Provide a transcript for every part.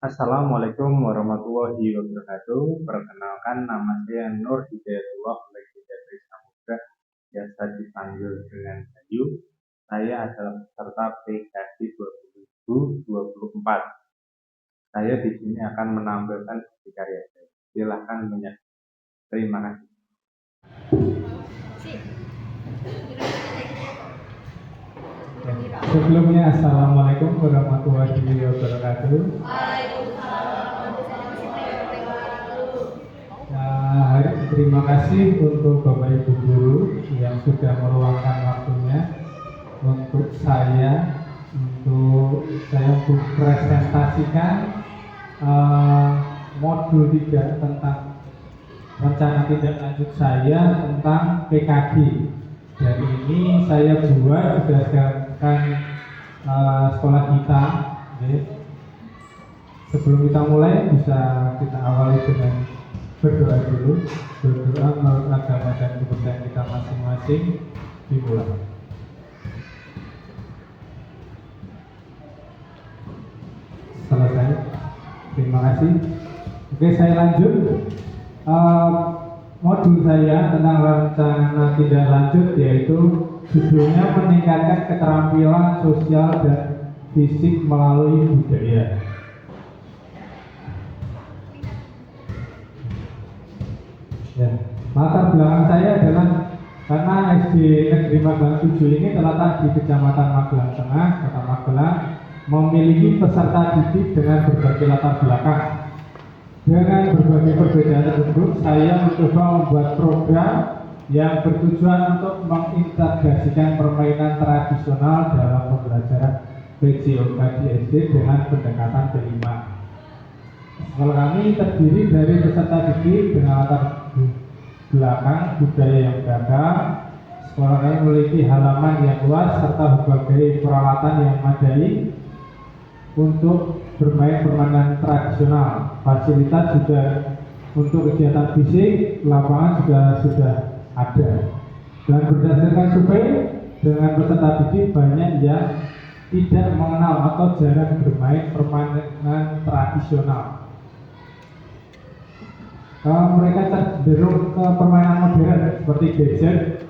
Assalamualaikum warahmatullahi wabarakatuh. Perkenalkan, nama saya Nur Hidayatullah Legidaris Samudra, biasa dipanggil dengan Bayu. Saya adalah peserta PKD 2024. Saya di sini akan menampilkan bukti karya saya. Silahkan menyaksikan. Terima kasih. Sebelumnya, Assalamualaikum warahmatullahi wabarakatuh. Terima kasih untuk Bapak Ibu Guru yang sudah meluangkan waktunya untuk saya presentasikan modul 3 tentang rencana tindak lanjut saya tentang PKD. Dan ini saya buat berdasarkan sekolah kita. Sebelum kita mulai, bisa kita awali dengan berdoa dulu. Berdoa menurut agama dan kepercayaan kita masing-masing. Dimulai. Selesai. Terima kasih. Oke, saya lanjut. Modul saya tentang rencana tindak lanjut, yaitu judulnya meningkatkan keterampilan sosial dan fisik melalui budaya. Ya, latar belakang saya adalah karena SD Negeri Magelang 7 ini terletak di Kecamatan Magelang Tengah, Kota Magelang, memiliki peserta didik dengan berbagai latar belakang. Dengan berbagai perbedaan tersebut, saya mencoba membuat program yang bertujuan untuk mengintegrasikan permainan tradisional dalam pembelajaran PJOK di SD dengan pendekatan P5. Sekolah kami terdiri dari peserta didik dengan latar belakang budaya yang beragam. Sekolah kami memiliki halaman yang luas serta berbagai peralatan yang memadai untuk bermain permainan tradisional. Fasilitas juga untuk kegiatan fisik, lapangan juga sudah ada. Dan berdasarkan survei, dengan peserta didik banyak yang tidak mengenal atau jarang bermain permainan tradisional. Mereka cenderung ke permainan modern seperti gadget.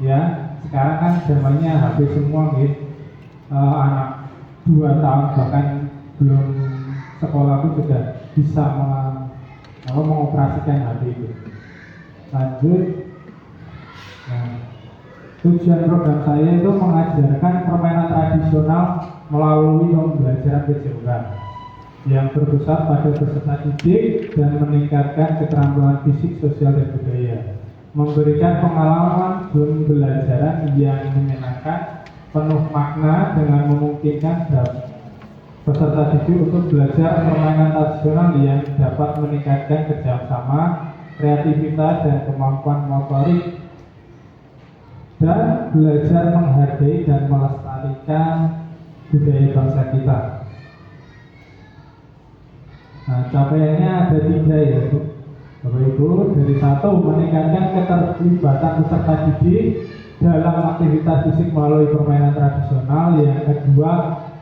Ya, sekarang kan zamannya HP semua, gitu. Anak 2 tahun bahkan belum sekolah pun sudah bisa mengoperasikan HP itu. Lanjut. Nah, tujuan program saya itu mengajarkan permainan tradisional melalui pembelajaran PJOK yang berpusat pada peserta didik dan meningkatkan keterampilan fisik, sosial, dan budaya, memberikan pengalaman pembelajaran yang menyenangkan, penuh makna dengan memungkinkan peserta didik untuk belajar permainan tradisional yang dapat meningkatkan kerjasama, kreativitas, dan kemampuan motorik, dan belajar menghargai dan melestarikan budaya bangsa kita. Nah, capaiannya ada 3, yaitu Bapak Ibu. Dari 1, meningkatkan keterlibatan peserta didik dalam aktivitas fisik melalui permainan tradisional. Yang kedua,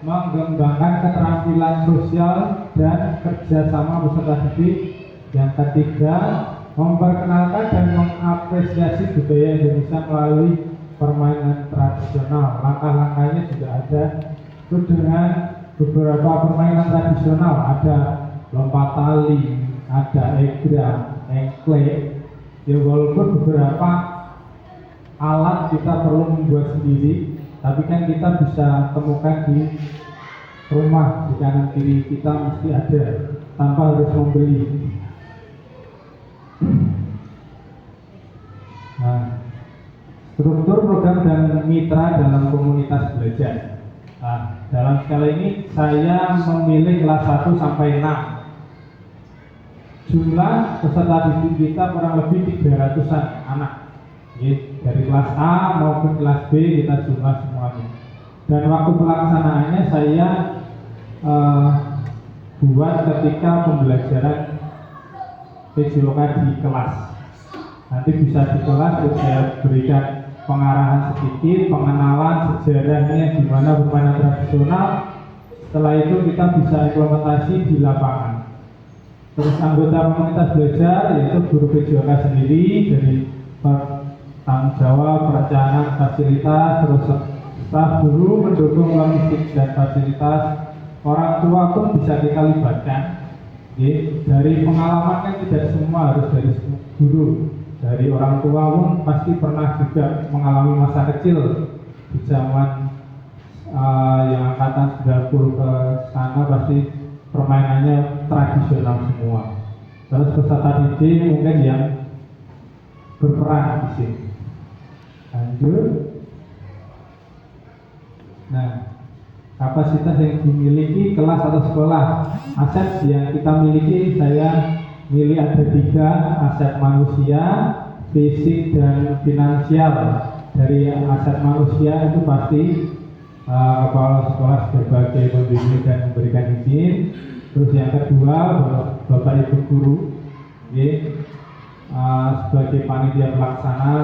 mengembangkan keterampilan sosial dan kerjasama peserta didik. Yang ketiga, memperkenalkan dan mengapresiasi budaya Indonesia melalui permainan tradisional. Langkah-langkahnya juga ada. Itu dengan beberapa permainan tradisional, ada lompat tali, ada egrang, engklek. Ya, walaupun beberapa alat kita perlu membuat sendiri, tapi kan kita bisa temukan di rumah, di kanan kiri kita mesti ada, tanpa harus membeli. Nah, struktur program dan mitra dalam komunitas belajar. Nah, dalam skala ini saya memilih kelas 1 sampai 6. Jumlah peserta didik kita kurang lebih 300-an anak. Dari kelas A maupun kelas B kita jumlah semuanya. Dan waktu pelaksanaannya saya buat ketika pembelajaran PJOK di kelas. Nanti bisa di kelas saya berikan pengarahan sedikit, pengenalan sejarahnya gimana permainan tradisional, Setelah itu kita bisa implementasi di lapangan. Terus anggota komunitas belajar yaitu guru PJOK sendiri dari tanggung jawab perencanaan fasilitas, terus staf guru mendukung logistik dan fasilitas. Orang tua pun bisa kita libatkan. Dari pengalaman kan tidak semua harus dari guru. Dari orang tua pun pasti pernah juga mengalami masa kecil di zaman yang angkatan 90 ke sana, pasti permainannya tradisional semua. Terus peserta didik mungkin yang berperan di sini. Lanjut. Nah, kapasitas yang dimiliki kelas atau sekolah. Aset yang kita miliki, saya milih ada 3, aset manusia, fisik dan finansial. Dari aset manusia itu pasti kepala sekolah sebagai pembimbing dan memberikan izin. Terus yang kedua, bapak ibu guru sebagai panitia pelaksana,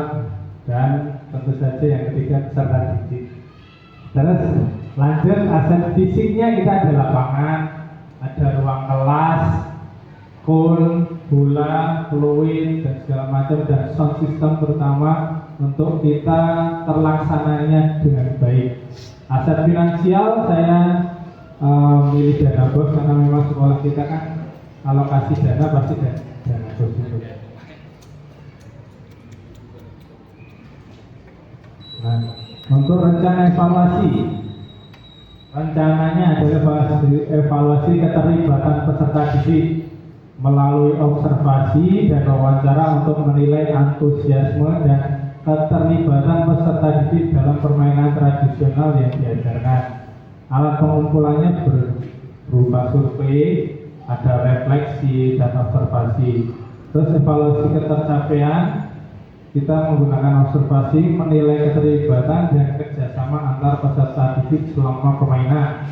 dan tentu saja yang ketiga peserta didik. Terus lanjut, aset fisiknya kita ada lapangan, ada ruang kelas, kon, bola, fluid dan segala macam, dan sound system terutama untuk kita terlaksananya dengan baik. Aset finansial saya milih dana bos karena memang sekolah kita kan alokasi dana pasti dana bos itu. Nah, untuk rencana evaluasi, rencananya adalah evaluasi keterlibatan peserta didik melalui observasi dan wawancara untuk menilai antusiasme dan keterlibatan peserta didik dalam permainan tradisional yang diajarkan. Alat pengumpulannya berupa survei, ada refleksi dan observasi. Terus evaluasi ketercapaian, kita menggunakan observasi menilai keterlibatan dan kerjasama antar peserta didik selama permainan.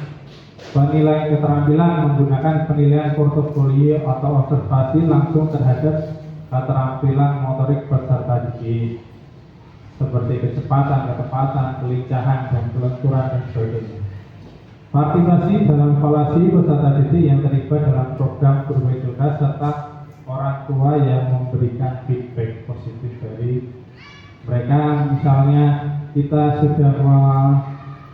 Penilaian keterampilan menggunakan penilaian portofolio atau observasi langsung terhadap keterampilan motorik peserta didik seperti kecepatan, ketepatan, kelincahan, dan kelenturan dan sebagainya. Partisipasi dalam evaluasi peserta didik yang terlibat dalam program guru PJOK serta orang tua yang memberikan feedback positif dari mereka. Misalnya kita sudah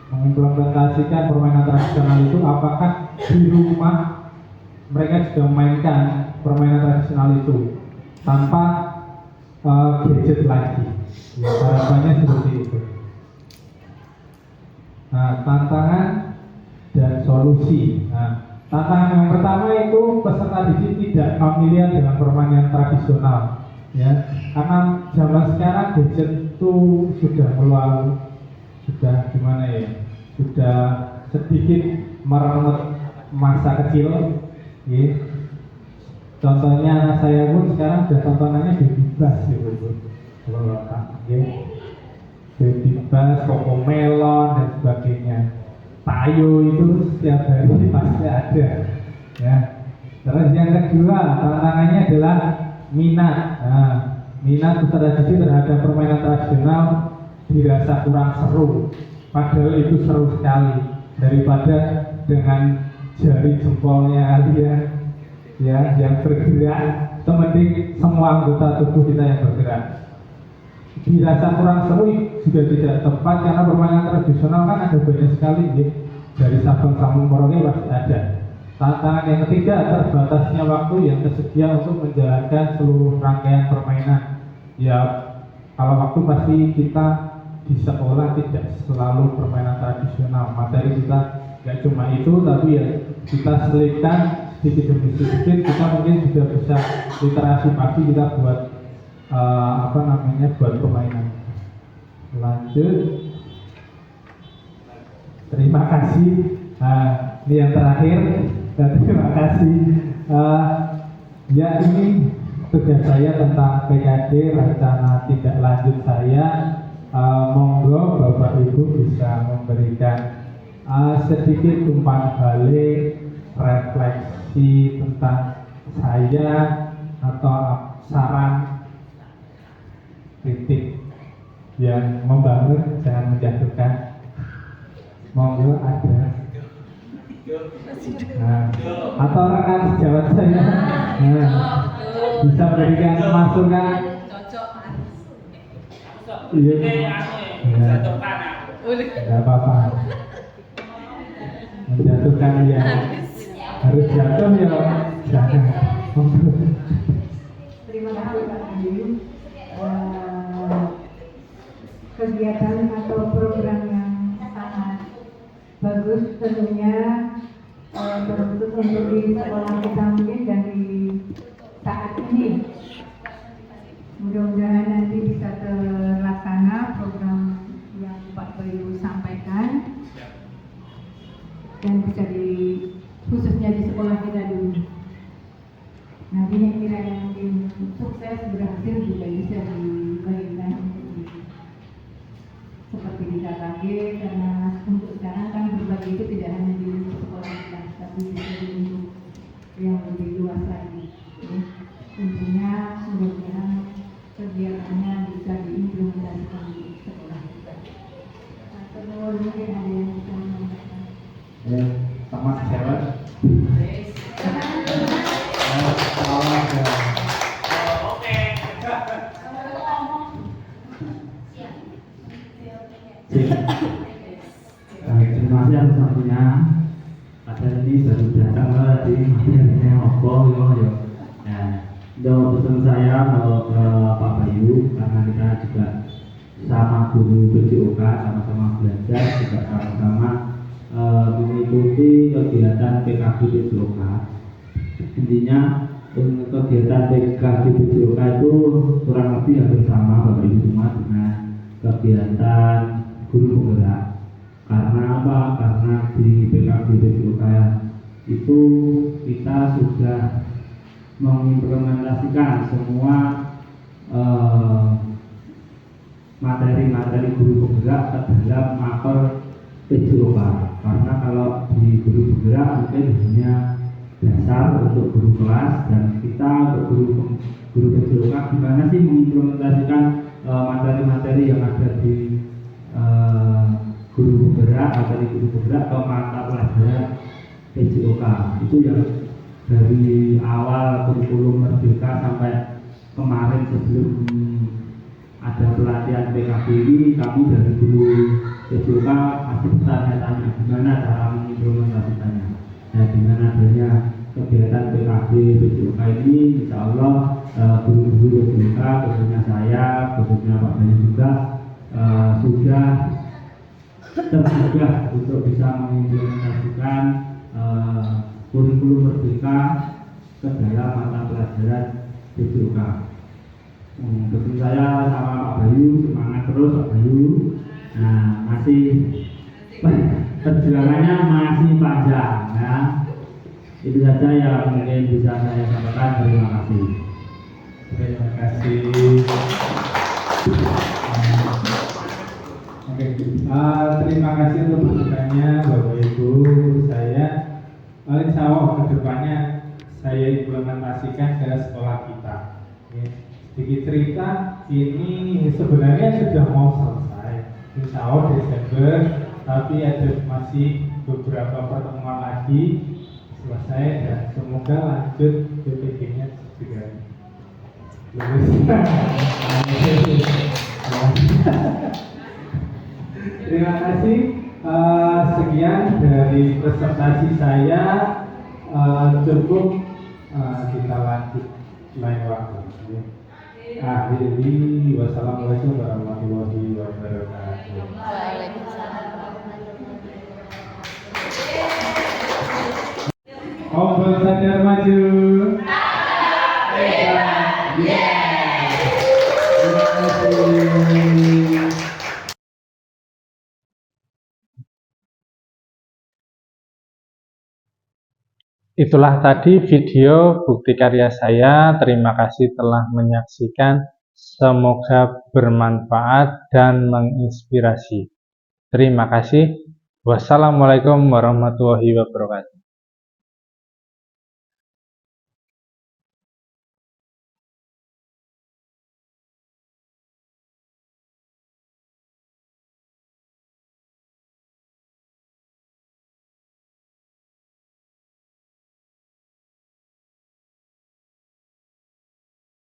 mengimplementasikan permainan tradisional itu, apakah di rumah mereka sudah memainkan permainan tradisional itu tanpa gadget lagi. Ya, harapannya seperti itu. Nah, tantangan dan solusi. Nah, tantangan yang pertama itu peserta didik tidak familiar dengan permainan tradisional, ya, karena zaman sekarang gadget itu sudah meluas, sudah gimana ya, sudah sedikit merenggut masa kecil, ya. Contohnya anak saya pun sekarang sudah tontonannya bebas gitu, ya, bebas, Cocomelon dan sebagainya. Tayo itu setiap hari pasti ada, ya. Terus yang kedua tantangannya adalah minat. Nah, minat peserta didik terhadap permainan tradisional dirasa kurang seru, padahal itu seru sekali. Daripada dengan jari jempolnya kalian, ya, yang bergerak, mending semua anggota tubuh kita yang bergerak. Dirasa kurang seru juga tidak tepat karena permainan tradisional kan ada banyak sekali, ya. Dari Sabang sampai Merauke pasti ada. Tantangan yang ketiga, terbatasnya waktu yang tersedia untuk menjalankan seluruh rangkaian permainan. Ya, kalau waktu pasti kita di sekolah tidak selalu permainan tradisional. Materi kita nggak cuma itu, tapi ya kita selipkan sedikit demi sedikit. Kita mungkin juga bisa literasi pagi kita buat buat permainan. Lanjut. Terima kasih. Ini yang terakhir. Terima kasih. Ya, ini tugas saya tentang PKD, rencana tindak lanjut saya. Monggo Bapak Ibu bisa memberikan sedikit umpan balik, refleksi tentang saya atau saran, kritik yang membangun, jangan menjatuhkan. Monggo ada. Nah, atau rekan sejawat saya, nah, bisa berikan masukan. Iya, nggak apa-apa. Menjatuhkan ya harus jatuh ya, jangan. Terima kasih Pak Adi. Kegiatan atau program yang sangat bagus tentunya, terkhusus untuk di sekolah kita mungkin dari saat ini. Mudah-mudahan nanti bisa terlaksana program yang Pak Bayu sampaikan dan bisa khususnya di sekolah kita dulu. Nanti yang kiranya mungkin sukses berhasil juga bisa dibagikan seperti di KKG, karena untuk sekarang kan berbagi itu tidak hanya di sekolah kita, tapi bisa di lingkup yang lebih luas lagi. Ya. Tentunya mudah-mudahan kegiatannya bisa diimplementasikan di sekolah kita. Atau mungkin ada yang bisa menyampaikan. Ya, sama sejawat. Terima kasih atas waktunya. Pada ini baru datang di materinya opo yo. Untuk pesan saya untuk Pak Bayu, karena kita juga sama guru PJOK, sama-sama belajar, juga sama-sama mengikuti kegiatan PKB PJOK. Intinya kegiatan PKB PJOK itu kurang lebih hampir sama Bapak Ibu semua dengan kegiatan guru penggerak. Karena apa? Karena di PKB PJOK itu kita sudah mengimplementasikan semua materi-materi guru penggerak ke dalam mapel PJOK. Karena kalau di guru penggerak mungkin hanya dasar untuk guru kelas, dan kita untuk guru PJOK gimana sih mengimplementasikan materi-materi yang ada di guru penggerak atau di guru penggerak ke mata pelajaran PJOK. Itu yang dari awal kurikulum Merdeka sampai kemarin sebelum ada pelatihan PKB ini, kami dari guru PJOK masih bertanya-tanya gimana cara mengimplementasikannya. Nah, dengan adanya kegiatan PKB PJOK ini, insya Allah guru-guru PJOK, khususnya saya, khususnya Pak Bayu juga sudah tergugah untuk bisa mengimplementasikan kurikulum Merdeka ke dalam mata pelajaran PJOK. Pesan saya sama Pak Bayu, semangat terus Pak Bayu. Nah, masih perjuangannya masih panjang ya. Itu saja yang mungkin bisa saya sampaikan. Terima kasih. Terima kasih. Oke, terima kasih untuk masukannya Bapak Ibu. Saya insya Allah kedepannya saya implementasikan ke sekolah kita. Sedikit cerita, ini sebenarnya sudah mau selesai, insya Allah Desember, tapi ada masih beberapa pertemuan lagi selesai, dan semoga lanjut PPG-nya juga lulus. Terima kasih. Sekian dari presentasi saya, cukup kita lanjut lain waktu. Akhiri, wassalamualaikum warahmatullahi wabarakatuh. Ombel sadar maju. Itulah tadi video bukti karya saya. Terima kasih telah menyaksikan. Semoga bermanfaat dan menginspirasi. Terima kasih. Wassalamualaikum warahmatullahi wabarakatuh.